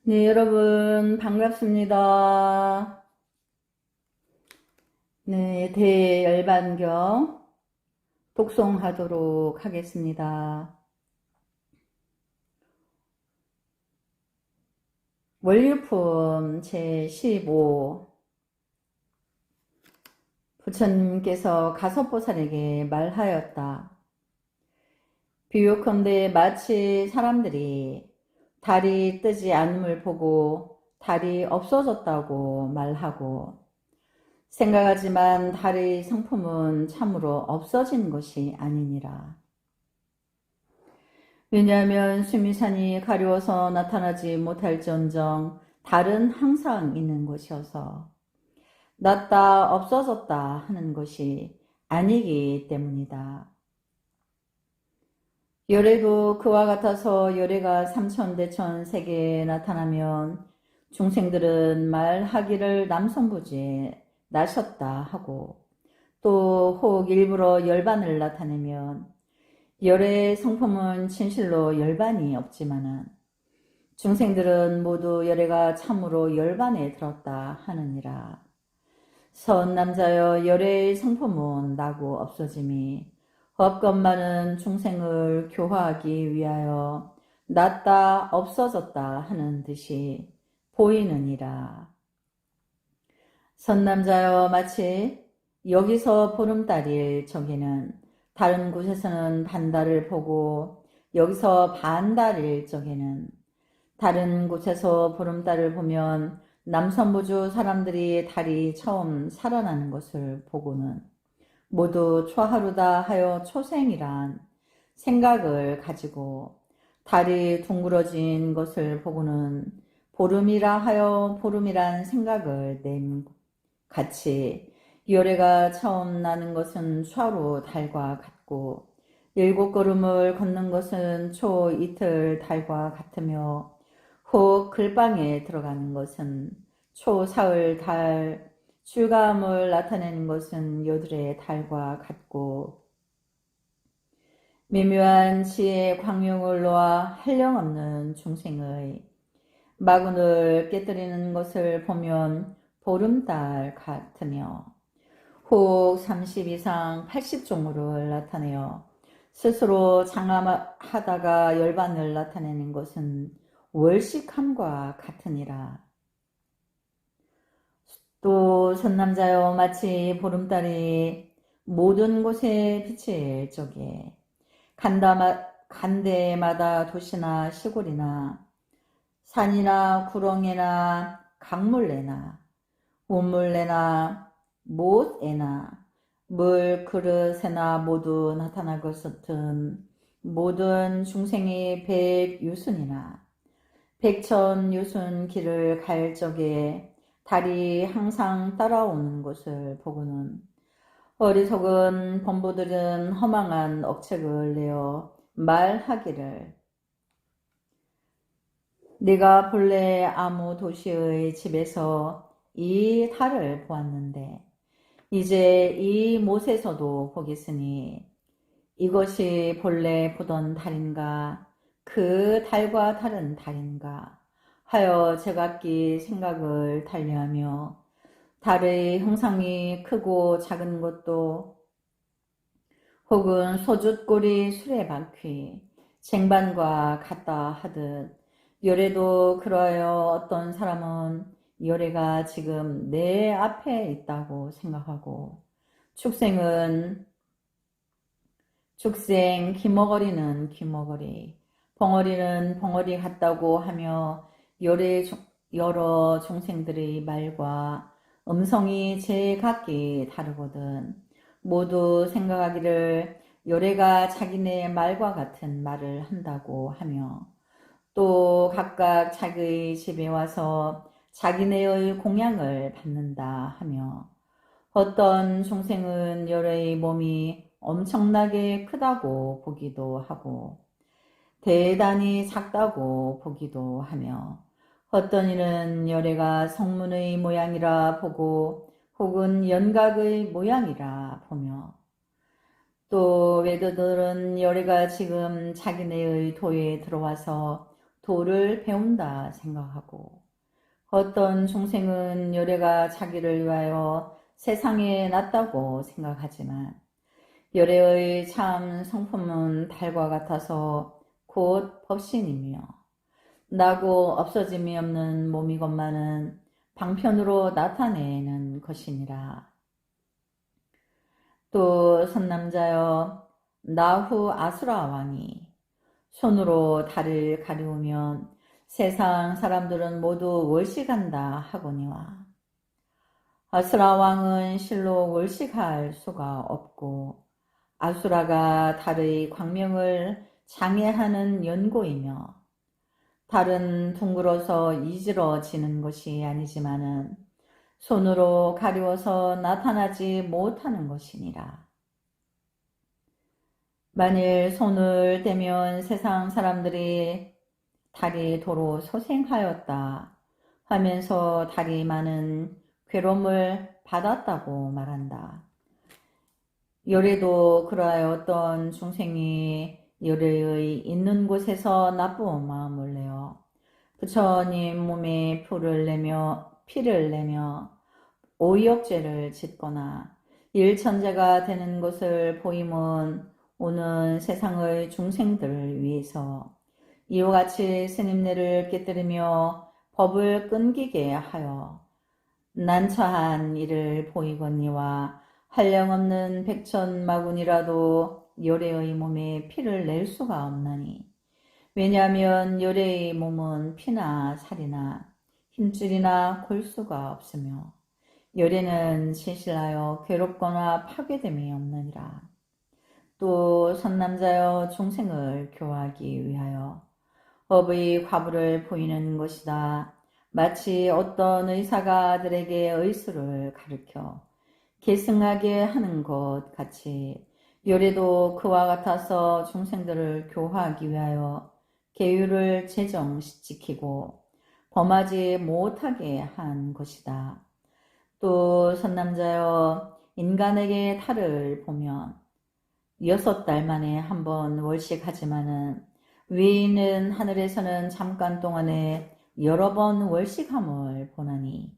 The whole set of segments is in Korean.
네, 여러분, 반갑습니다. 네, 대열반경 독송하도록 하겠습니다. 원류품 제15. 부처님께서 가섭보살에게 말하였다. 비유컨대 마치 사람들이 달이 뜨지 않음을 보고 달이 없어졌다고 말하고, 생각하지만 달의 성품은 참으로 없어진 것이 아니니라. 왜냐하면 수미산이 가려워서 나타나지 못할지언정 달은 항상 있는 것이어서 났다 없어졌다 하는 것이 아니기 때문이다. 열애도 그와 같아서 열애가 삼천대천 세계에 나타나면 중생들은 말하기를 남성부지에 나셨다 하고, 또 혹 일부러 열반을 나타내면 열애의 성품은 진실로 열반이 없지만은 중생들은 모두 열애가 참으로 열반에 들었다 하느니라. 선 남자여, 열애의 성품은 나고 없어짐이 없건만은 중생을 교화하기 위하여 났다 없어졌다 하는 듯이 보이느니라. 선남자여, 마치 여기서 보름달일 적에는 다른 곳에서는 반달을 보고, 여기서 반달일 적에는 다른 곳에서 보름달을 보면 남선부주 사람들이 달이 처음 살아나는 것을 보고는 모두 초하루다 하여 초생이란 생각을 가지고, 달이 둥그러진 것을 보고는 보름이라 하여 보름이란 생각을 낸 같이, 열애가 처음 나는 것은 초하루 달과 같고, 7걸음을 걷는 것은 초 이틀 달과 같으며, 혹 글방에 들어가는 것은 초 사흘 달, 출가함을 나타내는 것은 여드레 달과 같고, 미묘한 지혜의 광명을 놓아 한량없는 중생의 마군을 깨뜨리는 것을 보면 보름달 같으며, 혹 30 이상 80종으로 나타내어 스스로 장함하다가 열반을 나타내는 것은 월식함과 같으니라. 또 선남자여, 마치 보름달이 모든 곳에 비칠 적에 간대마다 도시나 시골이나 산이나 구렁이나 강물레나 우물레나 못에나 물 그릇에나 모두 나타날 것 같은 모든 중생이 백유순이나 백천유순 길을 갈 적에 달이 항상 따라오는 것을 보고는 어리석은 범부들은 허망한 억책을 내어 말하기를, 네가 본래 아무 도시의 집에서 이 달을 보았는데 이제 이 못에서도 보겠으니 이것이 본래 보던 달인가 그 달과 다른 달인가 하여 제각기 생각을 달리하며, 달의 형상이 크고 작은 것도 혹은 소주꼬리 수레바퀴 쟁반과 같다 하듯, 열애도 그러하여 어떤 사람은 열애가 지금 내 앞에 있다고 생각하고, 축생 귀머거리는 귀머거리, 벙어리는 벙어리 같다고 하며, 여러 중생들의 말과 음성이 제각기 다르거든 모두 생각하기를 열애가 자기네 말과 같은 말을 한다고 하며, 또 각각 자기의 집에 와서 자기네의 공양을 받는다 하며, 어떤 중생은 열애의 몸이 엄청나게 크다고 보기도 하고 대단히 작다고 보기도 하며, 어떤 이는 열애가 성문의 모양이라 보고 혹은 연각의 모양이라 보며, 또 외도들은 열애가 지금 자기네의 도에 들어와서 도를 배운다 생각하고, 어떤 중생은 요래가 자기를 위하여 세상에 놨다고 생각하지만 요래의 참 성품은 달과 같아서 곧 법신이며 나고 없어짐이 없는 몸이건만은 방편으로 나타내는 것이니라. 또 선남자여, 나후 아수라 왕이 손으로 달을 가리우면 세상 사람들은 모두 월식한다 하거니와, 아수라 왕은 실로 월식할 수가 없고 아수라가 달의 광명을 장애하는 연고이며, 달은 둥글어서 이질어지는 것이 아니지만은 손으로 가리워서 나타나지 못하는 것이니라. 만일 손을 대면 세상 사람들이 달이 도로 소생하였다 하면서 달이 많은 괴로움을 받았다고 말한다. 요래도 그러하여 어떤 중생이 요래의 있는 곳에서 나쁜 마음을 내어 부처님 몸에 피를 내며 오역죄를 짓거나 일천재가 되는 것을 보이면 오는 세상의 중생들을 위해서 이와 같이 스님네를 깨뜨리며 법을 끊기게 하여 난처한 일을 보이거니와 한량없는 백천마군이라도 요래의 몸에 피를 낼 수가 없나니, 왜냐하면 요래의 몸은 피나 살이나 힘줄이나 골수가 없으며 요래는 실실하여 괴롭거나 파괴됨이 없느니라. 또 선남자여, 중생을 교화하기 위하여 법의 과부를 보이는 것이다. 마치 어떤 의사가 아들에게 의술을 가르쳐 계승하게 하는 것 같이 요래도 그와 같아서 중생들을 교화하기 위하여 계율을 제정시키고 범하지 못하게 한 것이다. 또 선남자여, 인간에게 달을 보면 6달 만에 한 번 월식하지만은 위에 있는 하늘에서는 잠깐 동안에 여러 번 월식함을 보나니,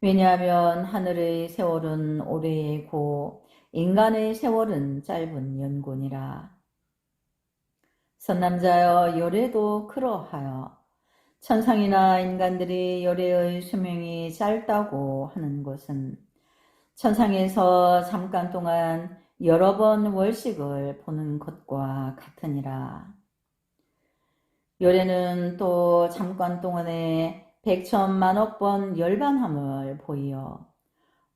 왜냐하면 하늘의 세월은 오래고 인간의 세월은 짧은 연곤이라. 선남자여, 요래도 그러하여 천상이나 인간들이 요래의 수명이 짧다고 하는 것은 천상에서 잠깐 동안 여러 번 월식을 보는 것과 같으니라. 요래는 또 잠깐 동안에 백천만억 번 열반함을 보이어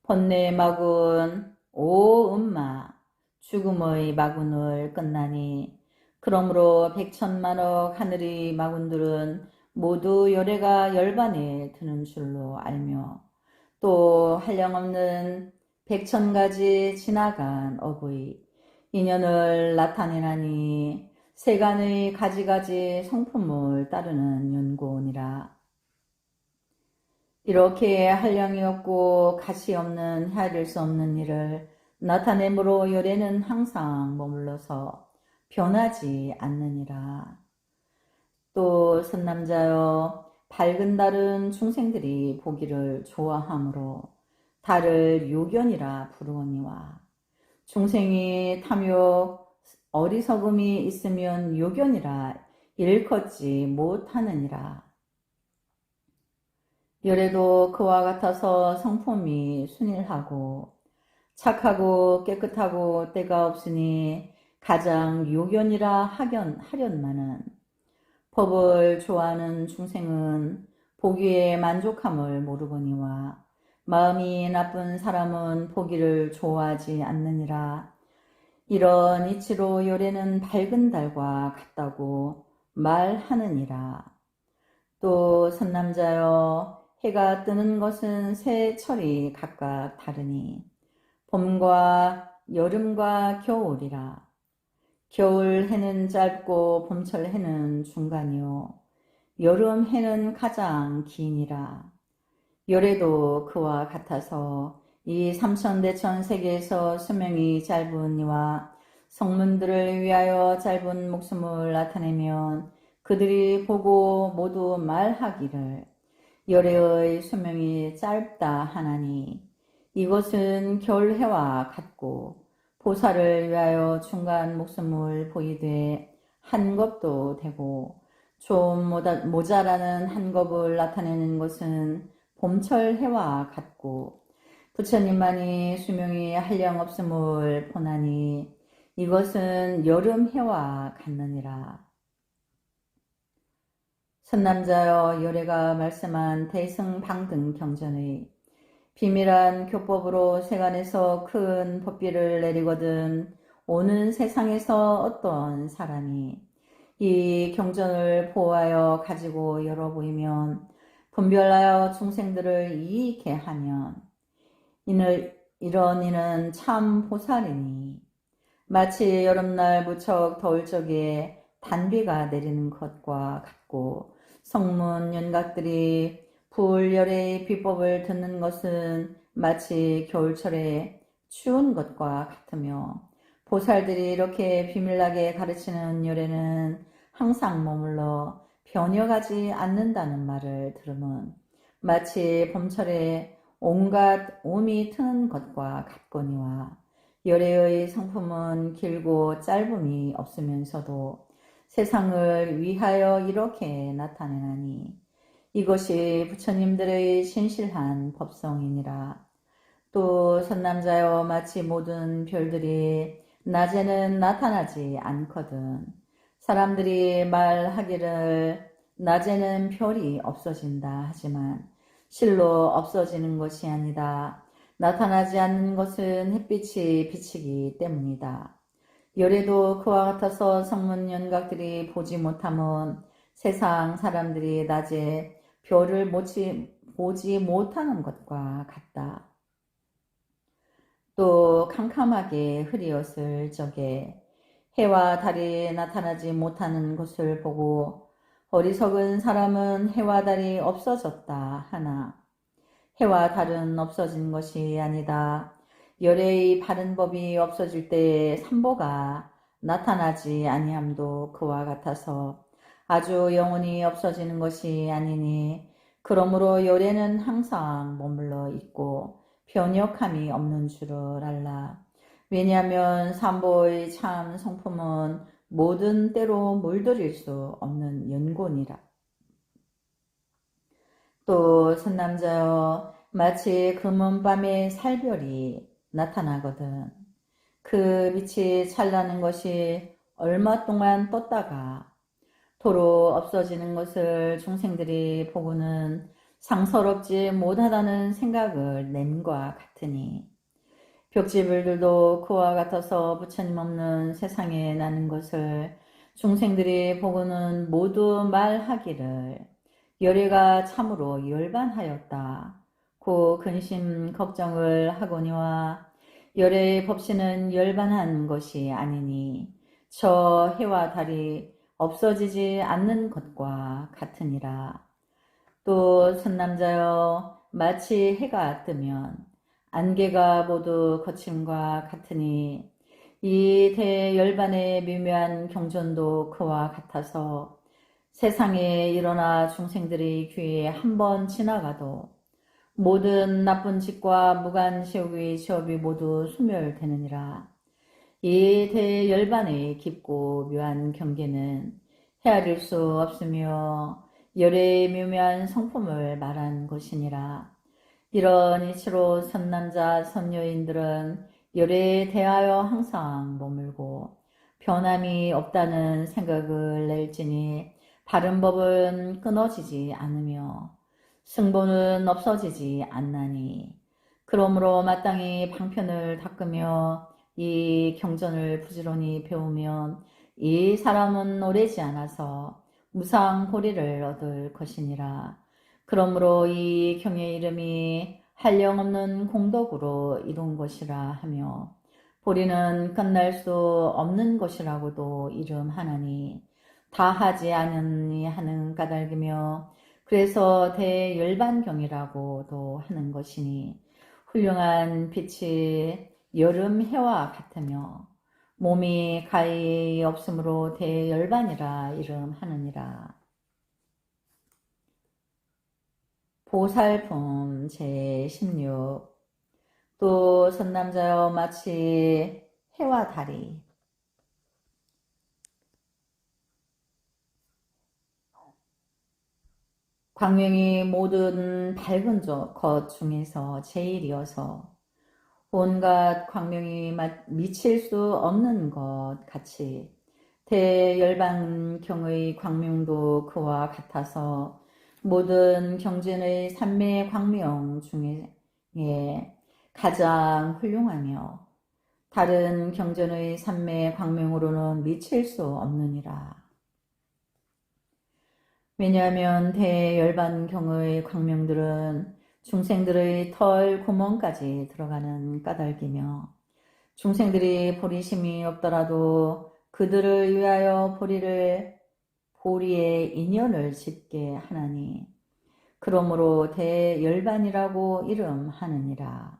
번뇌 마군 오음마 죽음의 마군을 끝나니, 그러므로 백천만억 하늘의 마군들은 모두 요래가 열반에 드는 줄로 알며, 또 한량없는 백천가지 지나간 업의 인연을 나타내나니 세간의 가지가지 성품을 따르는 연고니라. 이렇게 한량이 없고 가시 없는 헤아릴 수 없는 일을 나타내므로 요래는 항상 머물러서 변하지 않느니라. 또 선남자여, 밝은 달은 중생들이 보기를 좋아하므로 달을 요견이라 부르거니와, 중생이 탐욕 어리석음이 있으면 요견이라 일컫지 못하느니라. 요래도 그와 같아서 성품이 순일하고 착하고 깨끗하고 때가 없으니 가장 요견이라 하련마는, 법을 좋아하는 중생은 보기에 만족함을 모르거니와 마음이 나쁜 사람은 보기를 좋아하지 않느니라. 이런 이치로 요래는 밝은 달과 같다고 말하느니라. 또 선남자여, 해가 뜨는 것은 세 철이 각각 다르니 봄과 여름과 겨울이라. 겨울 해는 짧고 봄철 해는 중간이요 여름 해는 가장 기니라. 요래도 그와 같아서 이 삼천대천 세계에서 수명이 짧은 이와 성문들을 위하여 짧은 목숨을 나타내면 그들이 보고 모두 말하기를 열애의 수명이 짧다 하나니 이것은 겨울해와 같고 보살을 위하여 중간 목숨을 보이되 한 겁도 되고 좀 모자라는 한 겁을 나타내는 것은 봄철 해와 같고 부처님만이 수명이 한량없음을 보나니 이것은 여름 해와 같느니라. 선남자여 열애가 말씀한 대승방등 경전의 비밀한 교법으로 세간에서 큰 법비를 내리거든 오는 세상에서 어떤 사람이 이 경전을 보호하여 가지고 열어 보이면 분별하여 중생들을 이익해 하면 이런 이는 참 보살이니 마치 여름날 무척 더울 적에 단비가 내리는 것과 같고 성문 연각들이 불열의 비법을 듣는 것은 마치 겨울철에 추운 것과 같으며 보살들이 이렇게 비밀나게 가르치는 열애는 항상 머물러 변혀가지 않는다는 말을 들으면 마치 봄철에 온갖 옴이 트는 것과 같거니와 열애의 성품은 길고 짧음이 없으면서도 세상을 위하여 이렇게 나타내나니 이것이 부처님들의 신실한 법성이니라. 또 선남자여 마치 모든 별들이 낮에는 나타나지 않거든 사람들이 말하기를 낮에는 별이 없어진다 하지만 실로 없어지는 것이 아니다. 나타나지 않는 것은 햇빛이 비치기 때문이다. 열애도 그와 같아서 성문 연각들이 보지 못하면 세상 사람들이 낮에 별을 보지 못하는 것과 같다. 또 캄캄하게 흐리었을 적에 해와 달이 나타나지 못하는 것을 보고 어리석은 사람은 해와 달이 없어졌다 하나 해와 달은 없어진 것이 아니다. 열애의 바른 법이 없어질 때에 삼보가 나타나지 아니함도 그와 같아서 아주 영원히 없어지는 것이 아니니 그러므로 열애는 항상 머물러 있고 변혁함이 없는 줄을 알라. 왜냐하면 삼보의 참 성품은 모든 때로 물들일 수 없는 연곤이라. 또 선남자여 마치 금은 밤에 살별이 나타나거든 그 빛이 찬란한 것이 얼마 동안 떴다가 도로 없어지는 것을 중생들이 보고는 상서롭지 못하다는 생각을 낸과 같으니 벽지불들도 그와 같아서 부처님 없는 세상에 나는 것을 중생들이 보고는 모두 말하기를 열애가 참으로 열반하였다. 고 근심 걱정을 하거니와 열애의 법신은 열반한 것이 아니니 저 해와 달이 없어지지 않는 것과 같으니라. 또 선남자여 마치 해가 뜨면 안개가 모두 거침과 같으니 이 대열반의 미묘한 경전도 그와 같아서 세상에 일어나 중생들의 귀에 한번 지나가도 모든 나쁜 짓과 무간시옥의 시업이 모두 소멸되느니라. 이 대열반의 깊고 묘한 경계는 헤아릴 수 없으며 열애의 묘묘한 성품을 말한 것이니라. 이런 이치로 선남자 선여인들은 열애에 대하여 항상 머물고 변함이 없다는 생각을 낼지니 바른 법은 끊어지지 않으며 승보는 없어지지 않나니 그러므로 마땅히 방편을 닦으며 이 경전을 부지런히 배우면 이 사람은 오래지 않아서 무상고리를 얻을 것이니라. 그러므로 이 경의 이름이 한량없는 공덕으로 이룬 것이라 하며 보리는 끝날 수 없는 것이라고도 이름하나니 다하지 않으니 하는 까닭이며 그래서 대열반경이라고도 하는 것이니 훌륭한 빛이 여름 해와 같으며 몸이 가히 없으므로 대열반이라 이름하느니라. 보살품 제16. 또 선남자여 마치 해와 달이 광명이 모든 밝은 것 중에서 제일이어서 온갖 광명이 미칠 수 없는 것 같이 대열반경의 광명도 그와 같아서 모든 경전의 삼매 광명 중에 가장 훌륭하며 다른 경전의 삼매 광명으로는 미칠 수 없느니라. 왜냐하면 대열반경의 광명들은 중생들의 털 구멍까지 들어가는 까닭이며 중생들이 보리심이 없더라도 그들을 위하여 보리의 인연을 짓게 하나니 그러므로 대열반이라고 이름하느니라.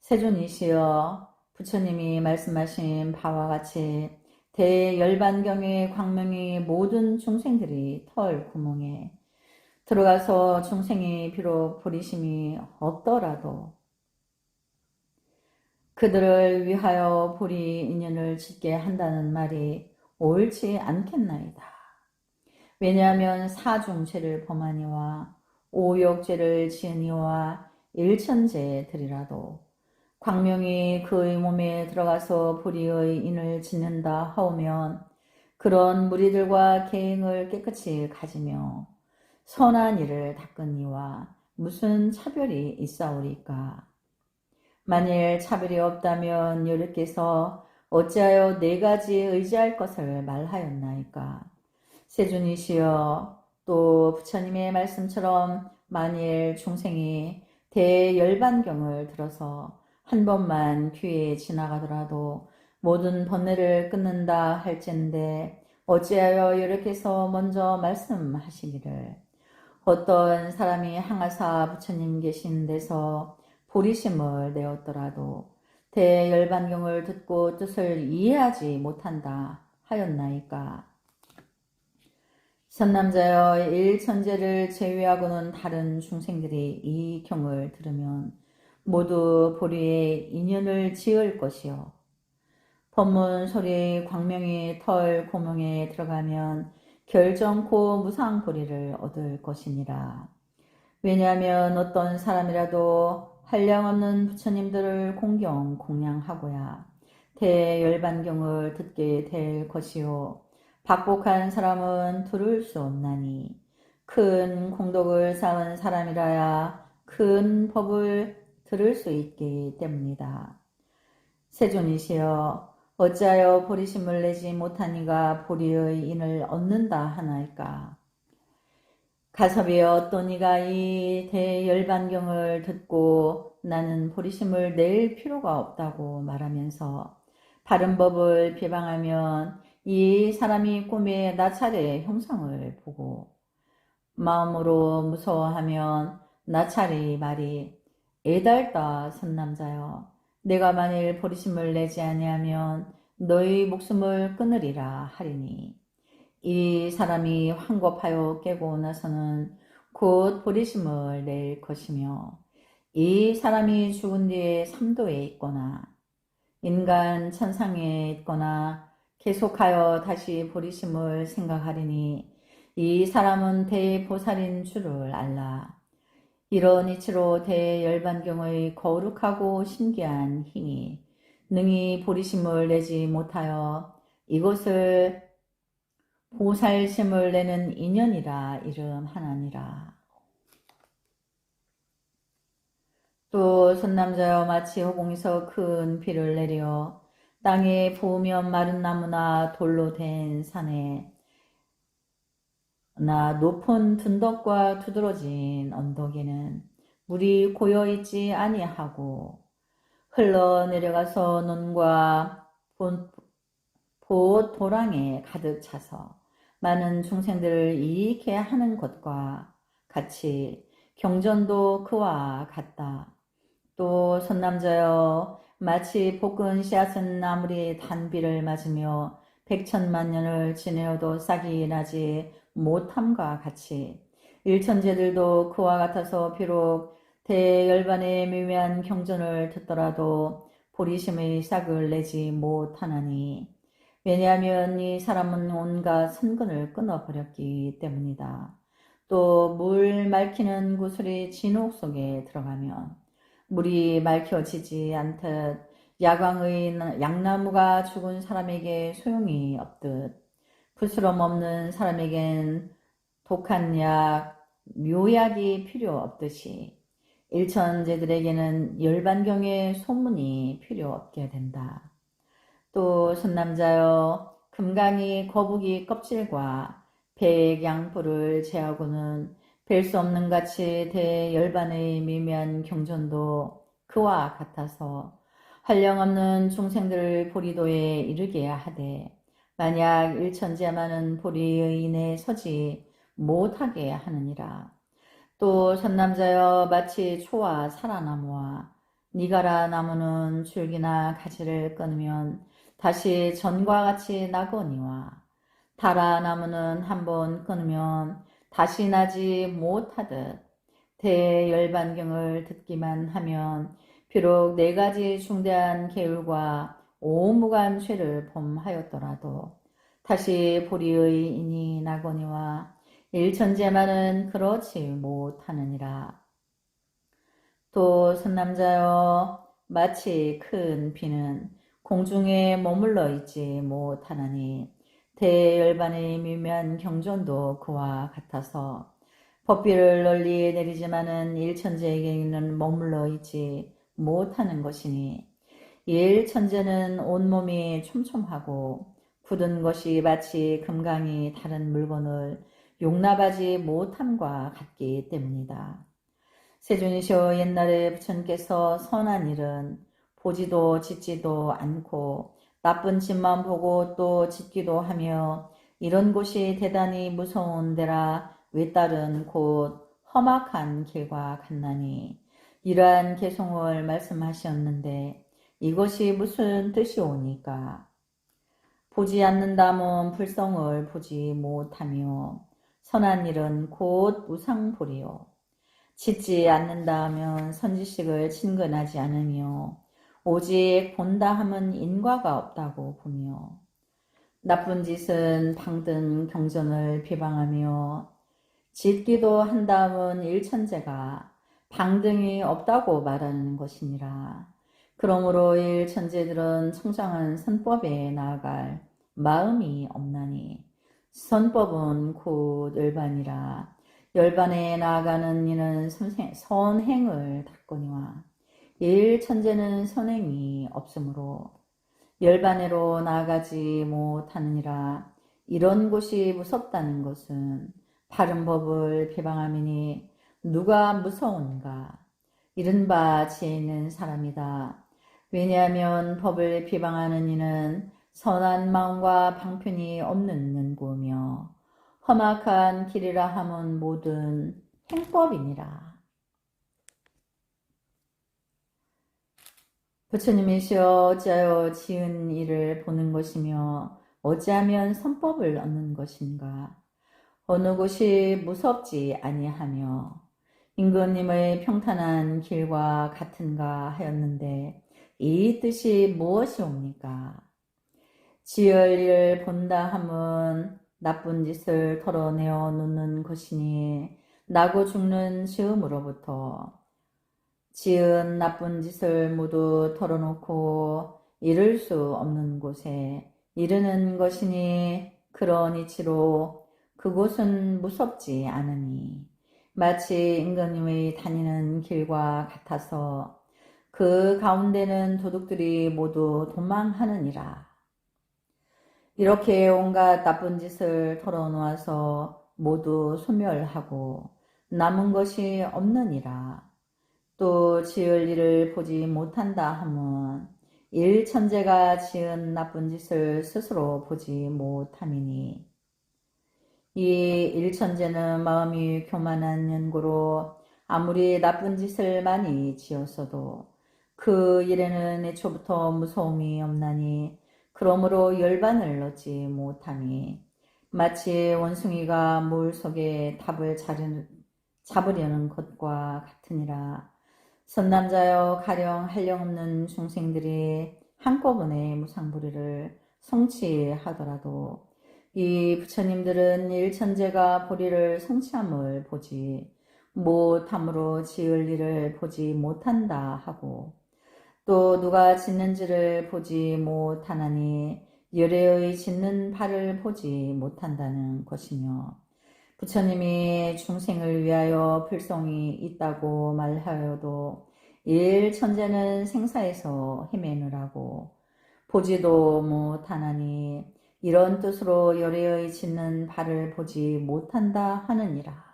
세존이시여 부처님이 말씀하신 바와 같이 대열반경의 광명이 모든 중생들이 털 구멍에 들어가서 중생이 비록 보리심이 없더라도 그들을 위하여 보리 인연을 짓게 한다는 말이 옳지 않겠나이다. 왜냐하면 사중죄를 범하니와 오욕죄를 지으니와 일천죄들이라도 광명이 그의 몸에 들어가서 보리의 인을 짓는다 하오면 그런 무리들과 계행을 깨끗이 가지며 선한 일을 닦으니와 무슨 차별이 있사오리까? 만일 차별이 없다면 여러께서 어찌하여 네 가지 의지할 것을 말하였나이까? 세존이시여 또 부처님의 말씀처럼 만일 중생이 대열반경을 들어서 한 번만 귀에 지나가더라도 모든 번뇌를 끊는다 할진대 어찌하여 여러께서 먼저 말씀하시기를 어떤 사람이 항아사 부처님 계신 데서 보리심을 내었더라도 대열반경을 듣고 뜻을 이해하지 못한다 하였나이까? 선남자여 일천재를 제외하고는 다른 중생들이 이 경을 들으면 모두 보리의 인연을 지을 것이요 법문 소리 광명이 털 고명에 들어가면 결정코 무상보리를 얻을 것이니라. 왜냐하면 어떤 사람이라도 한량없는 부처님들을 공양하고야 대열반경을 듣게 될 것이요 박복한 사람은 들을 수 없나니 큰 공덕을 쌓은 사람이라야 큰 법을 들을 수 있기 때문이다. 세존이시여 어찌하여 보리심을 내지 못하니가 보리의 인을 얻는다 하나이까? 가섭이여 어떤 이가 이 대열반경을 듣고 나는 보리심을 낼 필요가 없다고 말하면서 바른 법을 비방하면 이 사람이 꿈에 나찰의 형상을 보고 마음으로 무서워하면 나찰의 말이 애달다 선남자여 내가 만일 보리심을 내지 아니하면 너희 목숨을 끊으리라 하리니 이 사람이 황급하여 깨고 나서는 곧 보리심을 낼 것이며 이 사람이 죽은 뒤에 삼도에 있거나 인간 천상에 있거나 계속하여 다시 보리심을 생각하리니 이 사람은 대보살인 줄을 알라. 이런 이치로 대열반경의 거룩하고 신기한 힘이 능히 보리심을 내지 못하여 이것을 보살심을 내는 인연이라 이름하나니라. 또 선남자여 마치 허공에서 큰 비를 내려 땅에 부으면 마른 나무나 돌로 된 산에 나 높은 둔덕과 두드러진 언덕에는 물이 고여있지 아니하고 흘러내려가서 논과 보도랑에 가득 차서 많은 중생들을 이익해 하는 것과 같이 경전도 그와 같다. 또 선남자여 마치 볶은 씨앗은 아무리 단비를 맞으며 백천만 년을 지내어도 싹이 나지 못함과 같이 일천재들도 그와 같아서 비록 대열반의 미묘한 경전을 듣더라도 보리심의 싹을 내지 못하나니 왜냐하면 이 사람은 온갖 선근을 끊어버렸기 때문이다. 또 물 맑히는 구슬이 진옥 속에 들어가면 물이 맑혀지지 않듯 야광의 양나무가 죽은 사람에게 소용이 없듯 부스럼 없는 사람에겐 독한 약, 묘약이 필요 없듯이 일천재들에게는 열반경의 소문이 필요 없게 된다. 또 선남자여 금강이 거북이 껍질과 백양불을 제하고는 뵐 수 없는 같이 대열반의 미묘한 경전도 그와 같아서 한량없는 중생들을 보리도에 이르게 하되 만약 일천재만은 보리의 인에 서지 못하게 하느니라. 또 선남자여 마치 초와 사라나무와 니가라 나무는 줄기나 가지를 끊으면 다시 전과 같이 나거니와 다라 나무는 한번 끊으면 다시 나지 못하듯 대열반경을 듣기만 하면 비록 4가지 중대한 계율과 오무간 죄를 범하였더라도 다시 보리의 인이 나거니와 일천재만은 그렇지 못하느니라. 또 선남자여 마치 큰 비는 공중에 머물러 있지 못하나니 대열반의 미묘한 경전도 그와 같아서 법비를 널리 내리지만은 일천재에게는 머물러 있지 못하는 것이니 일천재는 온몸이 촘촘하고 굳은 것이 마치 금강이 다른 물건을 용납하지 못함과 같기 때문이다. 세존이시여 옛날에 부처님께서 선한 일은 보지도 짓지도 않고 나쁜 짓만 보고 또 짓기도 하며 이런 곳이 대단히 무서운 데라 외따른 곧 험악한 길과 같나니 이러한 개송을 말씀하셨는데 이것이 무슨 뜻이오니까 보지 않는다면 불성을 보지 못하며 선한 일은 곧 우상보리요 짓지 않는다 하면 선지식을 친근하지 않으며 오직 본다 함은 인과가 없다고 보며 나쁜 짓은 방든 경전을 비방하며 짓기도 한다 함은 일천재가 방등이 없다고 말하는 것이니라. 그러므로 일천재들은 청정한 선법에 나아갈 마음이 없나니 선법은 곧 열반이라. 열반에 나아가는 이는 선행을 닦거니와 일천재는 선행이 없으므로 열반으로 나아가지 못하느니라. 이런 곳이 무섭다는 것은 바른 법을 비방함이니 누가 무서운가? 이른바 지혜 있는 사람이다. 왜냐하면 법을 비방하는 이는 선한 마음과 방편이 없는 연구며 험악한 길이라 함은 모든 행법이니라. 부처님이시여 어찌하여 지은 일을 보는 것이며 어찌하면 선법을 얻는 것인가? 어느 곳이 무섭지 아니하며 임금님의 평탄한 길과 같은가 하였는데 이 뜻이 무엇이옵니까? 지을 일을 본다 함은 나쁜 짓을 털어내어 놓는 것이니 나고 죽는 즈음으로부터 지은 나쁜 짓을 모두 털어놓고 이를 수 없는 곳에 이르는 것이니 그런 이치로 그곳은 무섭지 않으니 마치 임금님의 다니는 길과 같아서 그 가운데는 도둑들이 모두 도망하느니라. 이렇게 온갖 나쁜 짓을 털어놓아서 모두 소멸하고 남은 것이 없느니라. 또 지을 일을 보지 못한다 함은 일천재가 지은 나쁜 짓을 스스로 보지 못함이니 이 일천재는 마음이 교만한 연고로 아무리 나쁜 짓을 많이 지었어도 그 일에는 애초부터 무서움이 없나니 그러므로 열반을 얻지 못하니 마치 원숭이가 물 속에 답을 잡으려는 것과 같으니라. 선남자여 가령 한량없는 중생들이 한꺼번에 무상보리를 성취하더라도 이 부처님들은 일천제가 보리를 성취함을 보지 못함으로 지을 일을 보지 못한다 하고 또 누가 짓는지를 보지 못하나니 열애의 짓는 바를 보지 못한다는 것이며 부처님이 중생을 위하여 불성이 있다고 말하여도 일천재는 생사에서 헤매느라고 보지도 못하나니 이런 뜻으로 열애의 짓는 바를 보지 못한다 하느니라.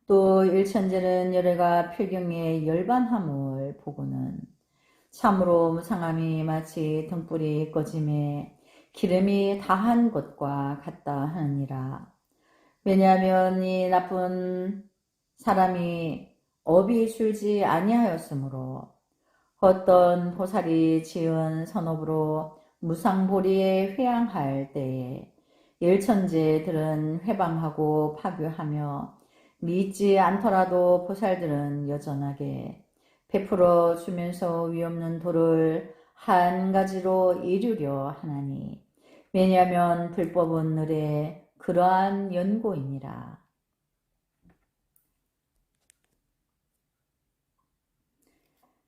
또 일천재는 열애가 필경에 열반함을 보고는 참으로 무상함이 마치 등불이 꺼짐에 기름이 다한 것과 같다 하느니라. 왜냐하면 이 나쁜 사람이 업이 줄지 아니하였으므로 어떤 보살이 지은 선업으로 무상보리에 회양할 때에 일천재들은 회방하고 파교하며 믿지 않더라도 보살들은 여전하게 베풀어 주면서 위없는 도를 한 가지로 이루려 하나니 왜냐하면 불법은 늘에 그러한 연고이니라.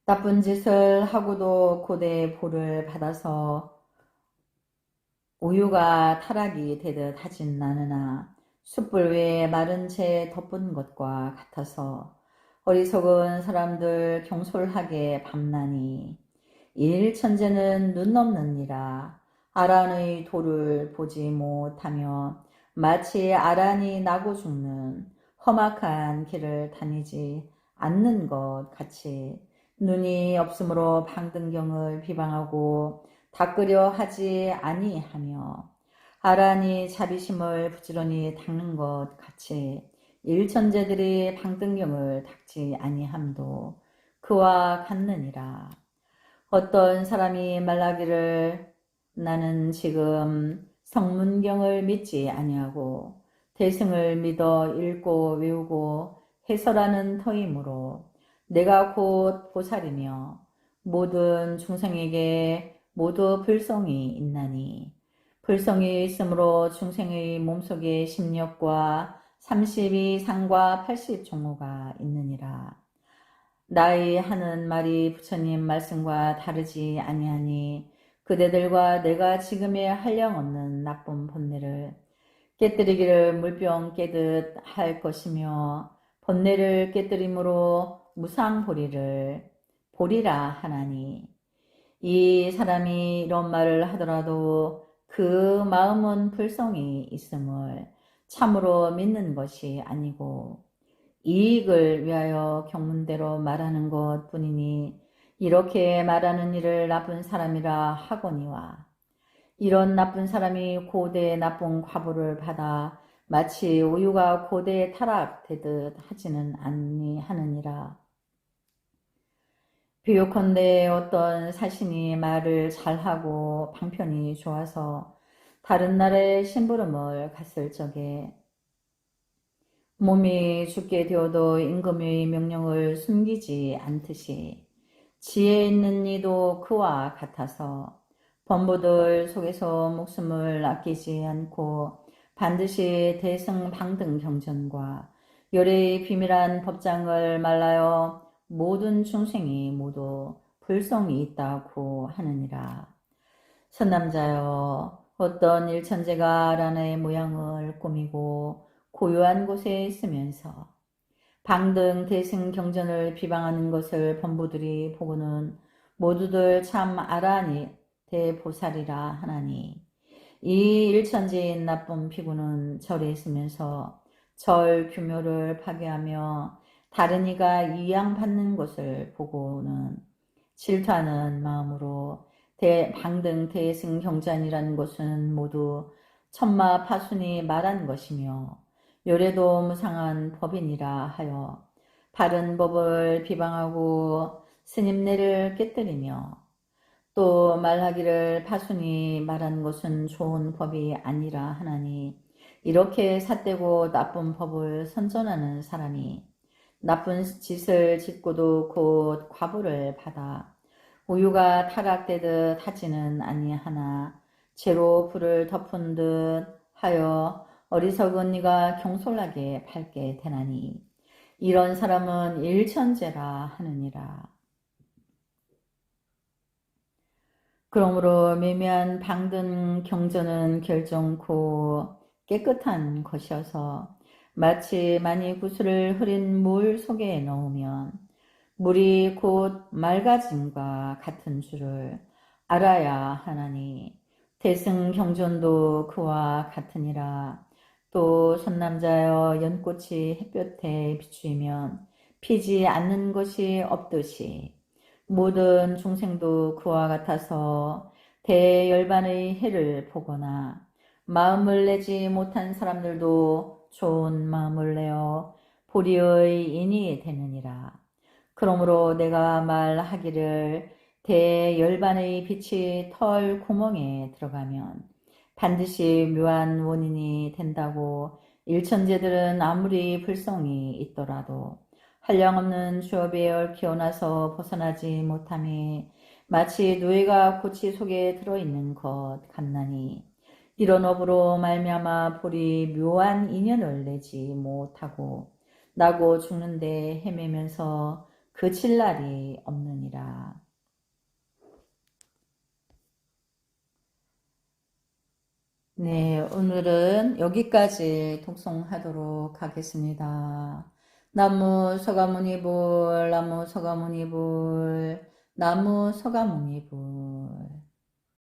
나쁜 짓을 하고도 고대 보를 받아서 우유가 타락이 되듯 하진 않으나 숯불 위에 마른 채 덮은 것과 같아서 어리석은 사람들 경솔하게 밤나니 일천재는 눈 없느니라. 아란의 도를 보지 못하며 마치 아란이 나고 죽는 험악한 길을 다니지 않는 것 같이 눈이 없으므로 방등경을 비방하고 닦으려 하지 아니하며 아란이 자비심을 부지런히 닦는 것 같이 일천재들이 방등경을 닦지 아니함도 그와 같느니라. 어떤 사람이 말하기를 나는 지금 성문경을 믿지 아니하고 대승을 믿어 읽고 외우고 해설하는 터이므로 내가 곧 보살이며 모든 중생에게 모두 불성이 있나니 불성이 있으므로 중생의 몸속에 10력과 32상과 80종호가 있느니라. 나의 하는 말이 부처님 말씀과 다르지 아니하니 그대들과 내가 지금의 한량없는 나쁜 본내를 깨뜨리기를 물병 깨듯 할 것이며 본내를 깨뜨림으로 무상보리를 보리라 하나니 이 사람이 이런 말을 하더라도 그 마음은 불성이 있음을 참으로 믿는 것이 아니고 이익을 위하여 경문대로 말하는 것 뿐이니 이렇게 말하는 일을 나쁜 사람이라 하거니와 이런 나쁜 사람이 고대의 나쁜 과보를 받아 마치 우유가 고대에 타락되듯 하지는 아니하느니라. 비유컨대 어떤 사신이 말을 잘하고 방편이 좋아서 다른 나라에 심부름을 갔을 적에 몸이 죽게 되어도 임금의 명령을 숨기지 않듯이 지혜 있는 이도 그와 같아서 범부들 속에서 목숨을 아끼지 않고 반드시 대승방등 경전과 열애의 비밀한 법장을 말하여 모든 중생이 모두 불성이 있다고 하느니라. 선남자여 어떤 일천재가 라나의 모양을 꾸미고 고요한 곳에 있으면서 방등 대승 경전을 비방하는 것을 범부들이 보고는 모두들 참 아라니 대보살이라 하나니 이 일천지인 나쁜 피구는 절에 있으면서 절 규묘를 파괴하며 다른 이가 이양받는 것을 보고는 질투하는 마음으로 방등 대승 경전이라는 것은 모두 천마 파순이 말한 것이며 요래도 무상한 법이니라 하여 바른 법을 비방하고 스님네를 깨뜨리며 또 말하기를 바순이 말한 것은 좋은 법이 아니라 하나니 이렇게 삿되고 나쁜 법을 선전하는 사람이 나쁜 짓을 짓고도 곧 과보를 받아 우유가 타락되듯 하지는 아니하나 재로 불을 덮은 듯 하여 어리석은 이가 경솔하게 밟게 되나니 이런 사람은 일천재라 하느니라. 그러므로 매매한 방든 경전은 결정코 깨끗한 것이어서 마치 많이 구슬을 흐린 물 속에 넣으면 물이 곧 맑아짐과 같은 줄을 알아야 하나니 대승 경전도 그와 같으니라. 또 선남자여 연꽃이 햇볕에 비추이면 피지 않는 것이 없듯이 모든 중생도 그와 같아서 대열반의 해를 보거나 마음을 내지 못한 사람들도 좋은 마음을 내어 보리의 인이 되느니라. 그러므로 내가 말하기를 대열반의 빛이 털 구멍에 들어가면 반드시 묘한 원인이 된다고 일천재들은 아무리 불성이 있더라도 한량없는 주업에 얽혀 나서 벗어나지 못함에 마치 누에가 고치 속에 들어있는 것 같나니 이런 업으로 말미암아 볼이 묘한 인연을 내지 못하고 나고 죽는데 헤매면서 그칠 날이 없느니라. 네, 오늘은 여기까지 독송하도록 하겠습니다. 나무 서가모니불, 나무 서가모니불, 나무 서가모니불.